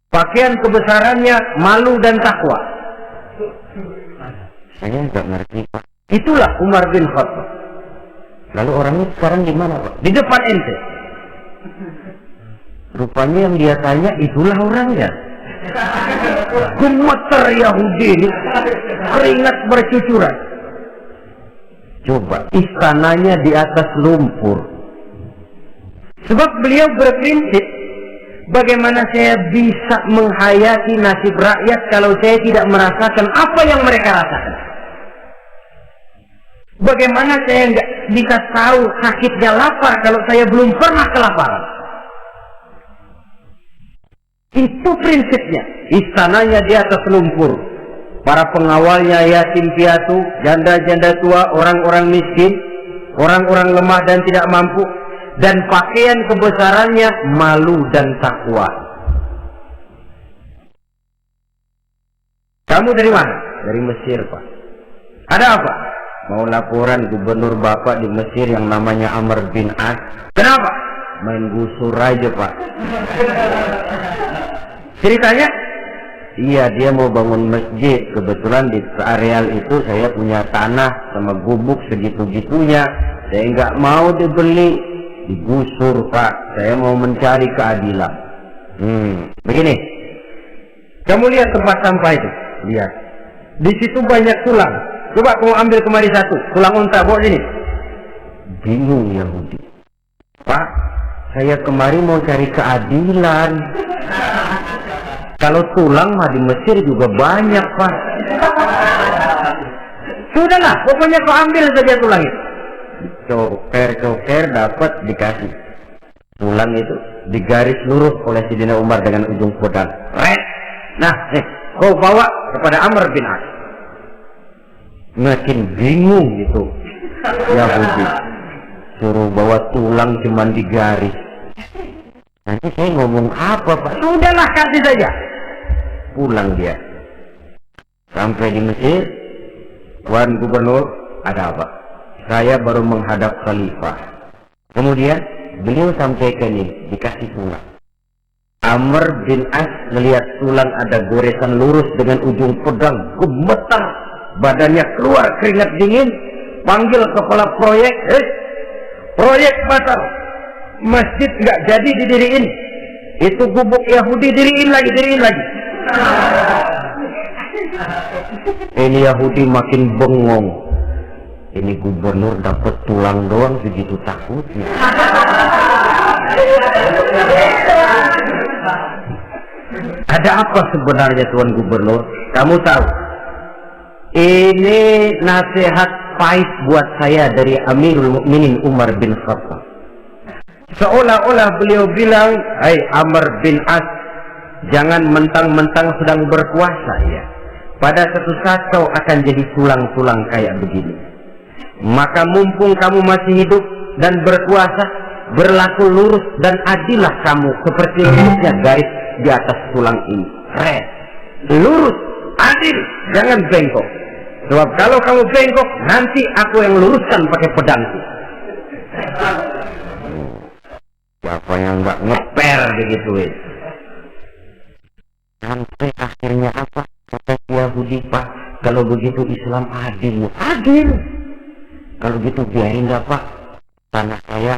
Pakaian kebesarannya malu dan takwa. Saya nggak ngerti Pak. Itulah Umar bin Khattab. Lalu orangnya sekarang di mana Pak? Di depan ente. Rupanya yang dia tanya itulah orangnya. Gemeter Yahudi ini, keringat bercucuran. Coba, istananya di atas lumpur. Sebab beliau berprinsip, bagaimana saya bisa menghayati nasib rakyat kalau saya tidak merasakan apa yang mereka rasakan? Bagaimana saya nggak bisa tahu sakitnya lapar kalau saya belum pernah kelaparan? Itu prinsipnya. Istananya di atas lumpur. Para pengawalnya yatim piatu, janda-janda tua, orang-orang miskin, orang-orang lemah dan tidak mampu. Dan pakaian kebesarannya malu dan takwa. Kamu dari mana? Dari Mesir Pak. Ada apa? Mau laporan gubernur Bapak di Mesir yang namanya Amr bin As. Kenapa? Main gusur aja Pak. Ceritanya? Iya, dia mau bangun masjid. Kebetulan di areal itu saya punya tanah sama gubuk segitu-gitunya. Saya nggak mau dibeli, digusur Pak. Saya mau mencari keadilan. Begini. Kamu lihat tempat sampah itu. Lihat. Di situ banyak tulang. Coba kamu ambil kemari satu. Tulang unta, bawa sini. Bingung Yahudi. Pak, saya kemari mau cari keadilan. Kalau tulang mah di Mesir juga banyak Pak. Sudahlah, pokoknya kau ambil saja tulang itu. Coker dapat dikasih. Tulang itu digaris lurus oleh Sidina Umar dengan ujung pedang. Nah, kau bawa kepada Amr bin As. Makin bingung gitu Yahudi. Suruh bawa tulang cuman digaris. Nanti saya ngomong apa Pak? Sudahlah, kasih saja. Pulang dia. Sampai di Mesir. Tuan Gubernur, ada apa? Saya baru menghadap Khalifah. Kemudian beliau sampaikan ini, dikasih tulang. Amr bin As melihat tulang ada goresan lurus dengan ujung pedang, gemetar. Badannya keluar keringat dingin. Panggil kepala proyek. Proyek batal. Masjid nggak jadi didiriin. Itu gubuk Yahudi diriin lagi. Ini Yahudi makin bengong. Ini gubernur dapat tulang doang segitu takutnya. Ada apa sebenarnya Tuan Gubernur? Kamu tahu? Ini nasihat pahit buat saya dari Amirul Mukminin Umar bin Khattab. Seolah-olah beliau bilang, "Hai Amr bin As, jangan mentang-mentang sedang berkuasa ya. Pada suatu saat kau akan jadi tulang-tulang kayak begini. Maka mumpung kamu masih hidup dan berkuasa, berlaku lurus dan adillah kamu seperti lurusnya garis di atas tulang ini. Lurus, adil, jangan bengkok. Sebab kalau kamu bengkok, nanti aku yang luruskan pakai pedangku." Siapa yang nggak ngeper begituin? Sampai akhirnya apa? Kata Yahudi, Pak, kalau begitu Islam adil. Adil. Kalau gitu biarin dah Pak, tanah saya.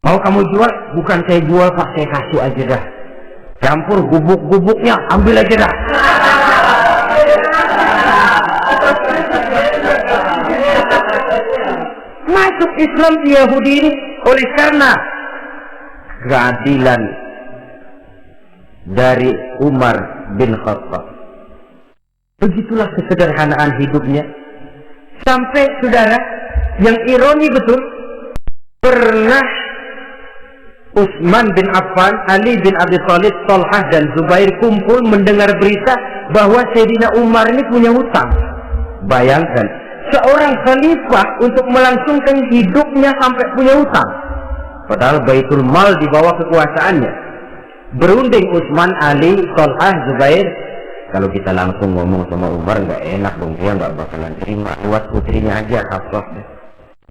Mau kamu jual? Bukan saya jual Pak, saya kasih aja dah. Campur gubuk-gubuknya, ambil aja dah. Masuk Islam Yahudi ini oleh karena keadilan dari Umar bin Khattab. Begitulah kesederhanaan hidupnya. Sampai saudara, yang ironi betul, pernah Utsman bin Affan, Ali bin Abi Thalib, Thalhah dan Zubair kumpul mendengar berita bahwa Sayyidina Umar ini punya hutang. Bayangkan, seorang khalifah untuk melangsungkan hidupnya sampai punya hutang. Padahal Baitul Mal di bawah kekuasaannya. Berunding Utsman, Ali, Thalhah, Zubair. Kalau kita langsung ngomong sama Umar nggak enak dong, dia nggak bakalan terima. Lewat putrinya aja, Hafsah.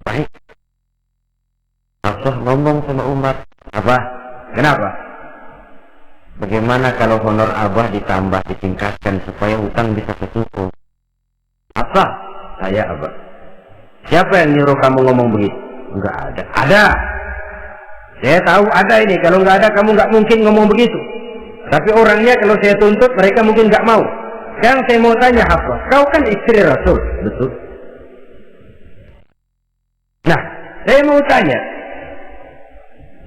Baik. Hafsah ngomong sama Umar. Apa? Kenapa? Bagaimana kalau honor Abah ditambah, ditingkatkan supaya hutang bisa tertutup? Apa? Saya Abah. Siapa yang nyuruh kamu ngomong begitu? Enggak ada. Ada. Saya tahu ada ini. Kalau nggak ada, kamu nggak mungkin ngomong begitu. Tapi orangnya kalau saya tuntut, mereka mungkin nggak mau. Sekarang saya mau tanya Hafsah, kau kan istri Rasul, betul? Nah, saya mau tanya,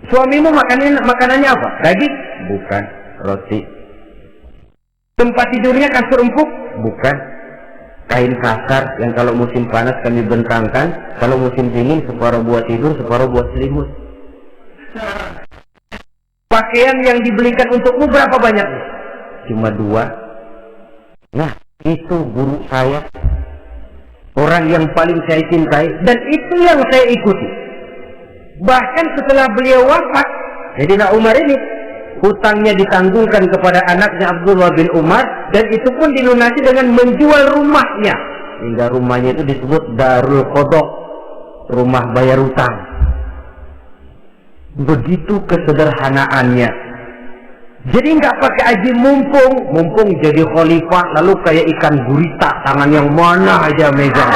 suamimu makanannya apa? Daging? Bukan. Roti. Tempat tidurnya kasur empuk? Bukan. Kain kasar yang kalau musim panas kami bentangkan, kalau musim dingin separuh buat tidur, separuh buat selimut. Pakaian yang dibelikan untukmu berapa banyak? Cuma 2. Nah, itu guru saya, orang yang paling saya cintai, dan itu yang saya ikuti. Bahkan setelah beliau wafat, Sayyidina Umar ini hutangnya ditanggungkan kepada anaknya Abdullah bin Umar, dan itu pun dilunasi dengan menjual rumahnya. Hingga rumahnya itu disebut Darul Qadha, rumah bayar hutang. Begitu kesederhanaannya. Jadi nggak pakai aji mumpung jadi khalifah lalu kayak ikan gurita, tangan yang mana aja megang.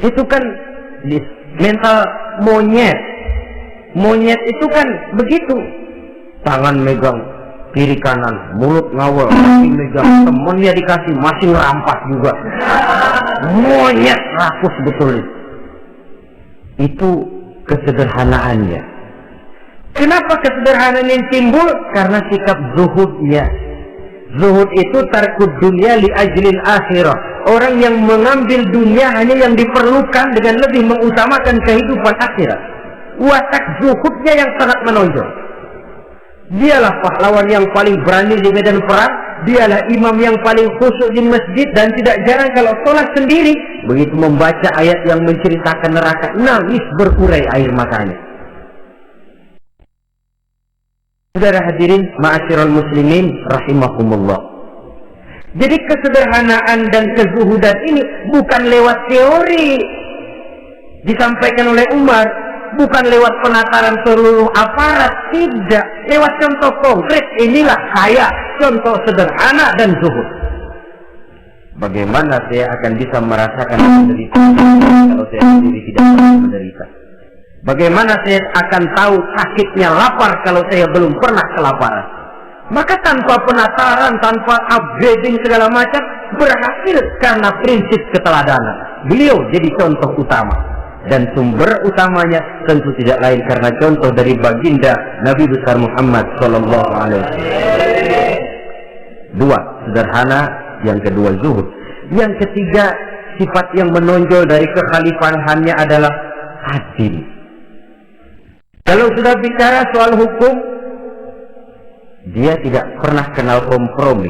Itu kan mental monyet. Monyet itu kan begitu, tangan megang kiri kanan, mulut ngawal, kaki megang, temennya dikasih masih ngerampas juga. Monyet rakus betul itu. Itu kesederhanaannya. Kenapa kesederhanaan yang timbul? Karena sikap zuhudnya. Zuhud itu tarkud dunia li ajlil akhirah. Orang yang mengambil dunia hanya yang diperlukan dengan lebih mengutamakan kehidupan akhirat. Watak zuhudnya yang sangat menonjol. Dialah pahlawan yang paling berani di medan perang. Dialah imam yang paling khusyuk di masjid, dan tidak jarang kalau sholat sendiri, begitu membaca ayat yang menceritakan neraka, nangis berurai air matanya. Saudara hadirin ma'asyiral muslimin rahimakumullah. Jadi kesederhanaan dan kezuhudan ini bukan lewat teori disampaikan oleh Umar, bukan lewat penataran seluruh aparat, tidak, lewat contoh konkret. Inilah saya, contoh sederhana dan zuhud. Bagaimana saya akan bisa merasakan penderitaan kalau saya sendiri tidak pernah menderita? Bagaimana saya akan tahu sakitnya lapar kalau saya belum pernah kelaparan? Maka tanpa penataran, tanpa upgrading segala macam, berhasil karena prinsip keteladanan. Beliau jadi contoh utama. Dan sumber utamanya tentu tidak lain karena contoh dari baginda Nabi besar Muhammad sallallahu alaihi wasallam. 2, sederhana. Yang kedua, zuhud. Yang ketiga, sifat yang menonjol dari kekhalifahannya adalah adil. Kalau sudah bicara soal hukum, dia tidak pernah kenal kompromi.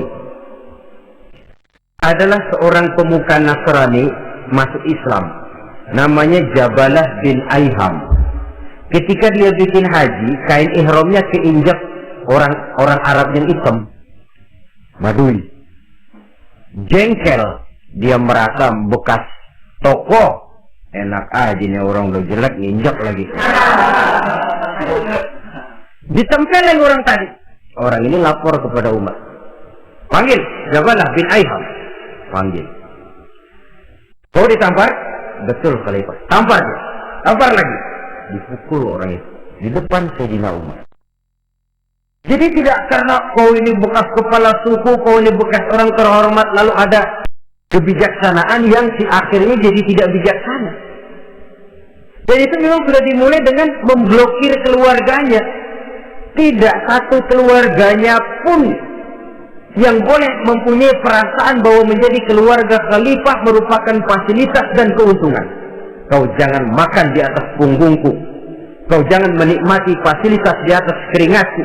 Adalah seorang pemuka Nasrani masuk Islam. Namanya Jabalah bin Aiham. Ketika dia bikin haji, kain ihramnya keinjak orang Arab yang hitam, Madui. Jengkel, dia merasa bekas toko. Enak aja nih orang udah jelek nginjak lagi. Ditempelin orang tadi. Orang ini lapor kepada Umar. Panggil Jabalah bin Aiham. Panggil. Kau ditampar? Betul Khalifah. Tampar dia. Tampar lagi. Dipukul orang itu di depan Sayyidina Umar. Jadi tidak karena kau ini bekas kepala suku, kau ini bekas orang terhormat, lalu ada Kebijaksanaan yang si akhirnya jadi tidak bijaksana. Dan itu memang sudah dimulai dengan memblokir keluarganya. Tidak satu keluarganya pun yang boleh mempunyai perasaan bahwa menjadi keluarga khalifah merupakan fasilitas dan keuntungan. Kau jangan makan di atas punggungku. Kau jangan menikmati fasilitas di atas keringatku.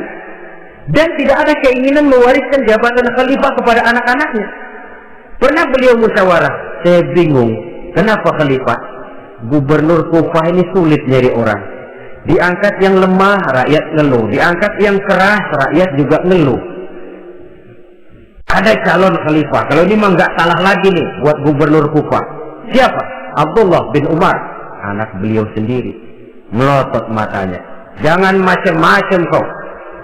Dan tidak ada keinginan mewariskan jabatan khalifah kepada anak-anaknya. Pernah beliau musyawarah, saya bingung, kenapa khalifah? Gubernur Kufah ini sulit nyari orang. Diangkat yang lemah, rakyat ngeluh. Diangkat yang keras, rakyat juga ngeluh. Ada calon khalifah. Kalau ini mah nggak salah lagi nih buat gubernur Kufah. Siapa? Abdullah bin Umar. Anak beliau sendiri. Melotot matanya. Jangan macam-macam kau.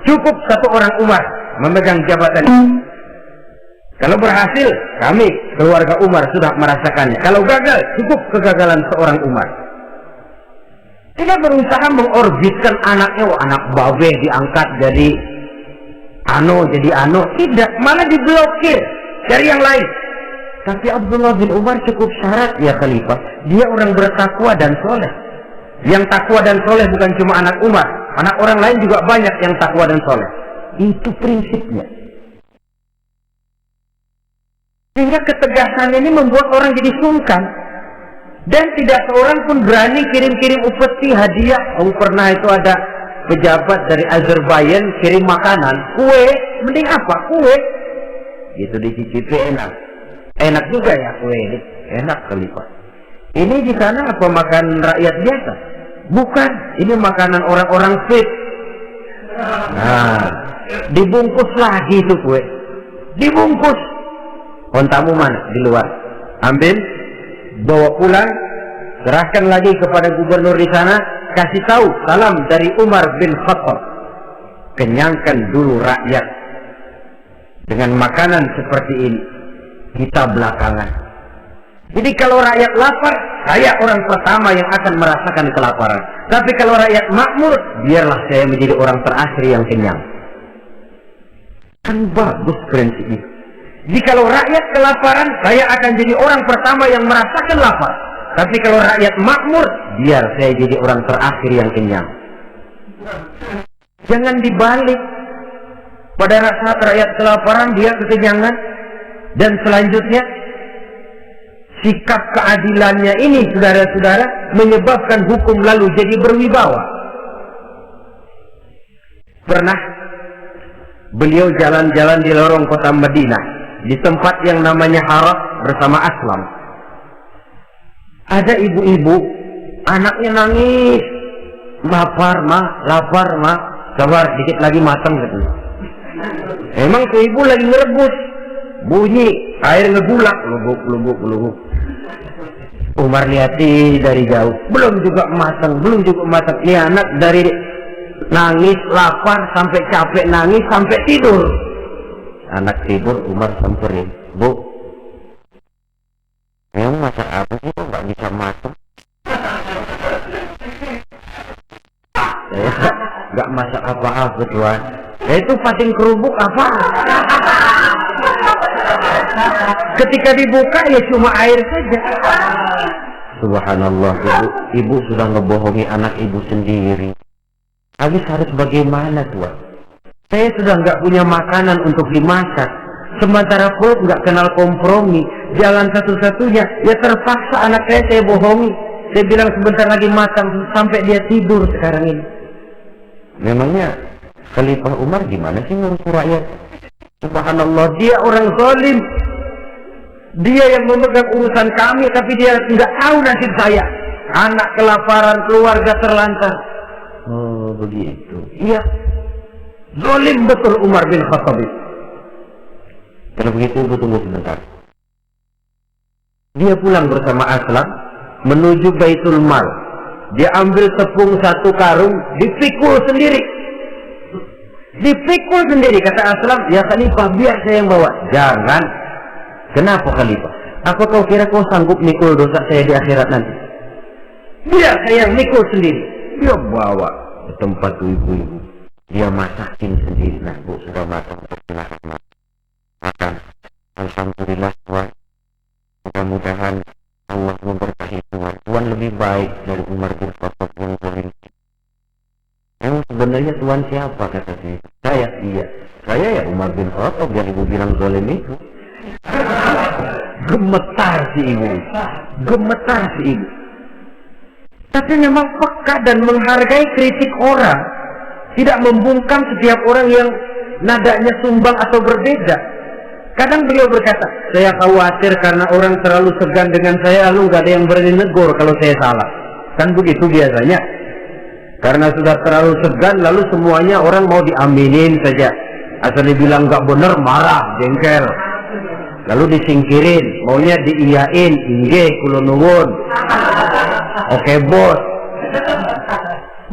Cukup satu orang Umar memegang jabatan ini. Kalau berhasil, kami keluarga Umar sudah merasakannya. Kalau gagal, cukup kegagalan seorang Umar. Tidak berusaha mengorbitkan anaknya, anak babe diangkat jadi ano. Tidak, malah diblokir dari yang lain. Tapi Abdullah bin Umar cukup syarat ya khalifah. Dia orang bertakwa dan soleh. Yang takwa dan soleh bukan cuma anak Umar. Anak orang lain juga banyak yang takwa dan soleh. Itu prinsipnya. Sehingga ketegasan ini membuat orang jadi sungkan. Dan tidak seorang pun berani kirim-kirim upeti hadiah. Oh, pernah itu ada pejabat dari Azerbaijan kirim makanan. Kue, mending apa? Kue. Gitu dicicipi enak. Enak juga ya kue ini. Enak khalifah. Ini di sana apa makan rakyat biasa? Bukan. Ini makanan orang-orang fit. Nah, dibungkus lagi itu kue. Dibungkus. Kontamu mana? Di luar. Ambil, bawa pulang, serahkan lagi kepada gubernur di sana, kasih tahu salam dari Umar bin Khattab. Kenyangkan dulu rakyat dengan makanan seperti ini. Kita belakangan. Jadi kalau rakyat lapar, saya orang pertama yang akan merasakan kelaparan. Tapi kalau rakyat makmur, biarlah saya menjadi orang terakhir yang kenyang. Kan bagus prinsip itu. Jadi kalau rakyat kelaparan, saya akan jadi orang pertama yang merasakan lapar. Tapi kalau rakyat makmur, biar saya jadi orang terakhir yang kenyang. Jangan dibalik. Pada saat rakyat kelaparan, dia kekenyangan. Dan selanjutnya, sikap keadilannya ini, saudara-saudara, menyebabkan hukum lalu jadi berwibawa. Pernah beliau jalan-jalan di lorong kota Madinah. Di tempat yang namanya Harah bersama Aslam. Ada ibu-ibu, anaknya nangis. Lapar ma, sabar dikit lagi matang gitu. Emang tuh ibu lagi ngerebus. Bunyi air ngegulak, lubuk. Umar lihati dari jauh, belum juga matang. Ini anak dari nangis, lapar, sampai capek nangis, sampai tidur. Anak tidur, Umar samperin, Bu, yang masak apa sih kok nggak bisa matang? Nggak masak apa-apa tuan. Itu pating kerupuk apa? Ketika dibuka ya cuma air saja. Subhanallah, ibu sudah ngebohongi anak ibu sendiri. Habis harus bagaimana tuan? Saya sudah nggak punya makanan untuk dimasak. Sementara perut nggak kenal kompromi. Jalan satu-satunya, ya terpaksa anak saya bohongi. Saya bilang sebentar lagi matang, sampai dia tidur sekarang ini. Memangnya Khalifah Umar gimana sih ngurus rakyat? Subhanallah, dia orang zalim. Dia yang memegang urusan kami, tapi dia nggak tahu nasib saya. Anak kelaparan, keluarga terlantar. Oh begitu. Iya. Zalim betul Umar bin Khattab. Kalau begitu ibu tunggu sebentar. Dia pulang bersama Aslam menuju Baitul Mal. Dia ambil tepung satu karung, dipikul sendiri. Kata Aslam, ya Khalifah biar saya yang bawa. Jangan. Kenapa Khalifah? Aku kau kira kau sanggup mikul dosa saya di akhirat nanti? Biar saya yang mikul sendiri. Dia bawa ke tempat ibu-ibu. Dia masakin sendiri. Nah bu, sudah matang. Makan. Alhamdulillah tuan. Mudah-mudahan Allah memberkahi Tuhan. Tuhan lebih baik dari Umar bin Khattab yang zalim. Emang sebenarnya Tuhan siapa, kata si saya? Iya, saya ya Umar bin Khattab yang ibu bilang zalim itu. Gemetar si ibu. Gemetar si ibu. Tapi memang peka dan menghargai kritik orang. Tidak membungkam setiap orang yang nadanya sumbang atau berbeda. Kadang beliau berkata, saya khawatir karena orang terlalu segan dengan saya, lalu gak ada yang berani negur kalau saya salah. Kan begitu biasanya. Karena sudah terlalu segan, lalu semuanya orang mau diaminin saja. Asal dibilang gak benar, marah, jengkel. Lalu disingkirin, maunya diiyain, inggih, kula nuwun. Oke bos.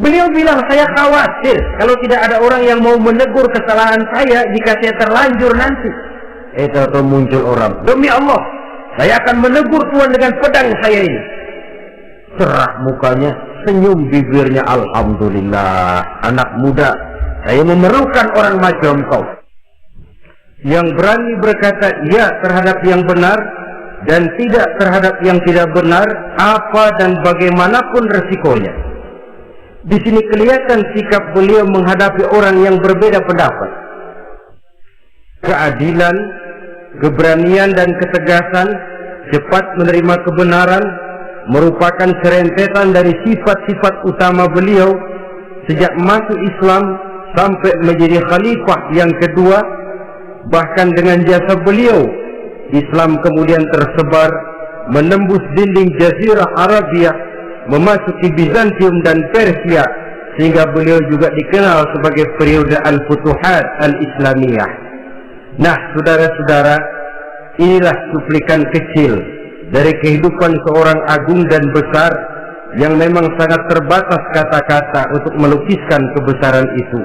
Beliau bilang, saya khawatir kalau tidak ada orang yang mau menegur kesalahan saya jika saya terlanjur nanti. Itu muncul orang, demi Allah, saya akan menegur Tuhan dengan pedang saya ini. Cerah mukanya, senyum bibirnya, alhamdulillah, anak muda, saya memerlukan orang macam kau. Yang berani berkata iya terhadap yang benar dan tidak terhadap yang tidak benar, apa dan bagaimanapun resikonya. Di sini kelihatan sikap beliau menghadapi orang yang berbeda pendapat. Keadilan, keberanian dan ketegasan, cepat menerima kebenaran merupakan serentetan dari sifat-sifat utama beliau sejak masuk Islam sampai menjadi khalifah yang kedua. Bahkan dengan jasa beliau, Islam kemudian tersebar menembus dinding Jazirah Arabia, memasuki Bizantium dan Persia, sehingga beliau juga dikenal sebagai periode Al-Futuhat Al-Islamiyah. Nah, saudara-saudara, inilah cuplikan kecil dari kehidupan seorang agung dan besar yang memang sangat terbatas kata-kata untuk melukiskan kebesaran itu.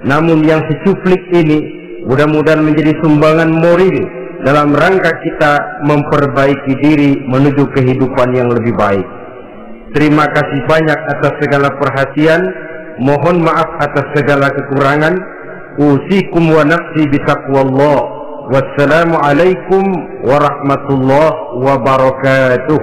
Namun yang secuplik ini mudah-mudahan menjadi sumbangan moral dalam rangka kita memperbaiki diri menuju kehidupan yang lebih baik. Terima kasih banyak atas segala perhatian. Mohon maaf atas segala kekurangan. Usikum wa nafsi bitaqwallah. Wassalamualaikum warahmatullahi wabarakatuh.